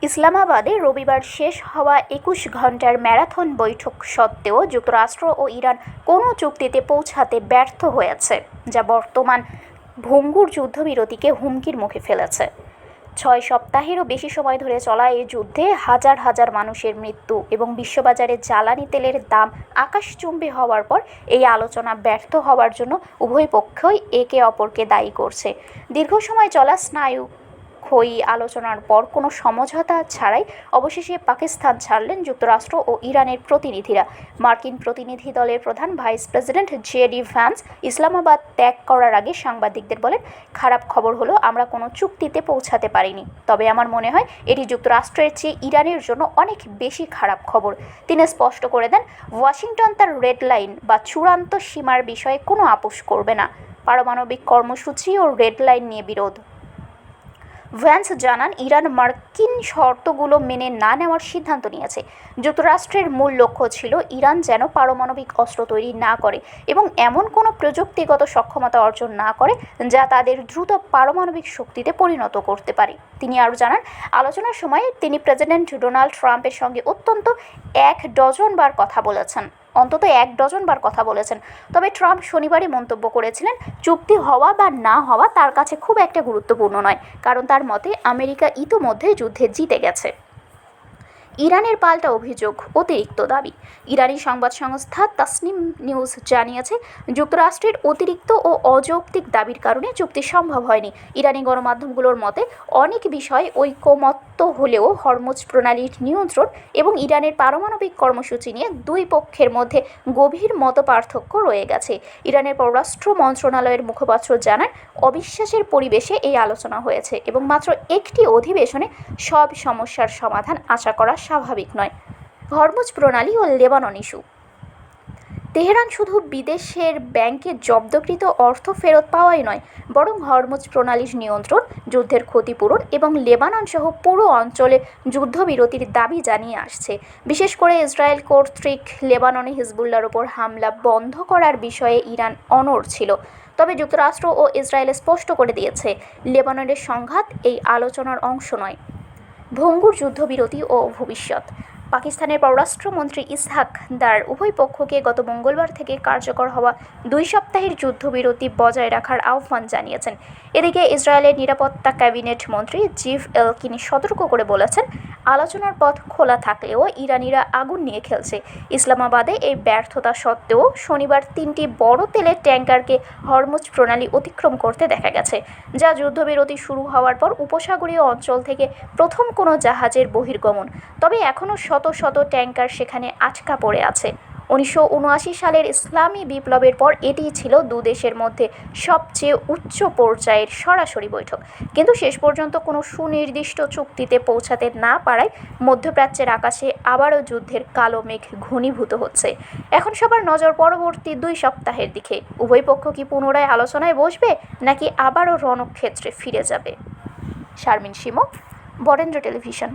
ইসলামাবাদে রবিবার শেষ হওয়া ২১ ঘণ্টার ম্যারাথন বৈঠক সত্ত্বেও যুক্তরাষ্ট্র ও ইরান কোনো চুক্তিতে পৌঁছাতে ব্যর্থ হয়েছে, যা বর্তমান ভঙ্গুর যুদ্ধবিরতিকে হুমকির মুখে ফেলেছে। ৬ সপ্তাহেরও বেশি সময় ধরে চলা এই যুদ্ধে হাজার হাজার মানুষের মৃত্যু এবং বিশ্ববাজারে জ্বালানি তেলের দাম আকাশচুম্বী হওয়ার পর এই আলোচনা ব্যর্থ হওয়ার জন্য উভয় পক্ষই একে অপরকে দায়ী করছে। দীর্ঘ সময় চলা স্নায়ুক্ষয়ী আলোচনার পর কোনো সমঝোতা ছাড়াই অবশেষে পাকিস্তান ছাড়লেন যুক্তরাষ্ট্র ও ইরানের প্রতিনিধিরা। মার্কিন প্রতিনিধি দলের প্রধান vice president J.D.. Vance Islamabad ত্যাগ করার আগে সাংবাদিকদের বলেন, খারাপ খবর হলো আমরা কোনো চুক্তিতে পৌঁছাতে পারিনি, তবে আমার মনে হয় এটি যুক্তরাষ্ট্রের চেয়ে ইরানের জন্য অনেক বেশি খারাপ খবর। তিনি স্পষ্ট করে দেন, ওয়াশিংটন তার রেড লাইন বা চূড়ান্ত সীমার বিষয়ে কোনো আপোষ করবে না। পারমাণবিক কর্মসূচি ও রেড লাইন নিয়ে বিরোধ। ভ্যান্স জানান, ইরান মার্কিন শর্তগুলো মেনে না নেওয়ার সিদ্ধান্ত নিয়েছে। যুক্তরাষ্ট্রের মূল লক্ষ্য ছিল ইরান যেন পারমাণবিক অস্ত্র তৈরি না করে এবং এমন কোনো প্রযুক্তিগত সক্ষমতা অর্জন না করে যা তাদের দ্রুত পারমাণবিক শক্তিতে পরিণত করতে পারে। তিনি আরও জানান, আলোচনার সময় তিনি প্রেসিডেন্ট ডোনাল্ড ট্রাম্পের সঙ্গে অন্তত ১ বার কথা বলেছেন। তবে ট্রাম্প শনিবারই মন্তব্য করেছিলেন, চুক্তি হওয়া বা না হওয়া তার কাছে খুব একটা গুরুত্বপূর্ণ নয়, কারণ তার মতে আমেরিকা ইতোমধ্যে যুদ্ধে জিতে গেছে। ইরানের পাল্টা অভিযোগ, অতিরিক্ত দাবি। ইরানি সংবাদ সংস্থা তাসনিম নিউজ জানিয়েছে, যুক্তরাষ্ট্রের অতিরিক্ত ও অযৌক্তিক দাবির কারণে চুক্তি সম্ভব হয়নি। ইরানি গণমাধ্যমগুলোর মতে অনেক বিষয় ঐকমত্য হলেও হরমুজ প্রণালীর নিয়ন্ত্রণ এবং ইরানের পারমাণবিক কর্মসূচি নিয়ে দুই পক্ষের মধ্যে গভীর মতপার্থক্য রয়ে গেছে। ইরানের পররাষ্ট্র মন্ত্রণালয়ের মুখপাত্র জানান, অবিশ্বাসের পরিবেশে এই আলোচনা হয়েছে এবং মাত্র একটি অধিবেশনে সব সমস্যার সমাধান আশা করা স্বাভাবিক নয়। হরমুজ প্রণালী ও লেবানন ইস্যু। তেহরান শুধু বিদেশের ব্যাংকে জব্দকৃত অর্থ ফেরত পাওয়াই নয়, বরং হরমুজ প্রণালীর নিয়ন্ত্রণ, যুদ্ধের ক্ষতিপূরণ এবং লেবানন সহ পুরো অঞ্চলে যুদ্ধবিরতির দাবি জানিয়ে আসছে। বিশেষ করে ইসরায়েল কর্তৃক লেবাননে হিজবুল্লাহর ওপর হামলা বন্ধ করার বিষয়ে ইরান অনড় ছিল। তবে যুক্তরাষ্ট্র ও ইসরায়েল স্পষ্ট করে দিয়েছে, লেবাননের সংঘাত এই আলোচনার অংশ নয়। ভঙ্গুর যুদ্ধবিরতি ও ভবিষ্যৎ। পাকিস্তানের পররাষ্ট্রমন্ত্রী ইসহাক দার উভয় পক্ষকে গত মঙ্গলবার থেকে কার্যকর হওয়া ২ সপ্তাহের যুদ্ধবিরতি বজায় রাখার আহ্বান জানিয়েছেন। এদিকে ইসরায়েলের নিরাপত্তা ক্যাবিনেট মন্ত্রী জিভ এলকিন সতর্ক করে বলেছেন, আলোচনার পথ খোলা থাকলেও ইরানিরা আগুন নিয়ে খেলছে। ইসলামাবাদে এই ব্যর্থতা সত্ত্বেও শনিবার ৩টি বড় তেলের ট্যাঙ্কারকে হরমুজ প্রণালী অতিক্রম করতে দেখা গেছে, যা যুদ্ধবিরতি শুরু হওয়ার পর উপসাগরীয় অঞ্চল থেকে প্রথম কোনো জাহাজের বহির্গমন। তবে এখনও শত শত ট্যাঙ্কার সেখানে আটকা পড়ে আছে। ১৯৭৯ সালের ইসলামী বিপ্লবের পর এটিই ছিল দুদেশের মধ্যে সবচেয়ে উচ্চ পর্যায়ের সরাসরি বৈঠক, কিন্তু শেষ পর্যন্ত কোনো সুনির্দিষ্ট চুক্তিতে পৌঁছাতে না পারায় মধ্যপ্রাচ্যের আকাশে আবারও যুদ্ধের কালো মেঘ ঘনীভূত হচ্ছে। এখন সবার নজর পরবর্তী ২ সপ্তাহের দিকে। উভয় পক্ষ কি পুনরায় আলোচনায় বসবে নাকি আবারও রণক্ষেত্রে ফিরে যাবে? শারমিন শিমু, বরেন্দ্র টেলিভিশন।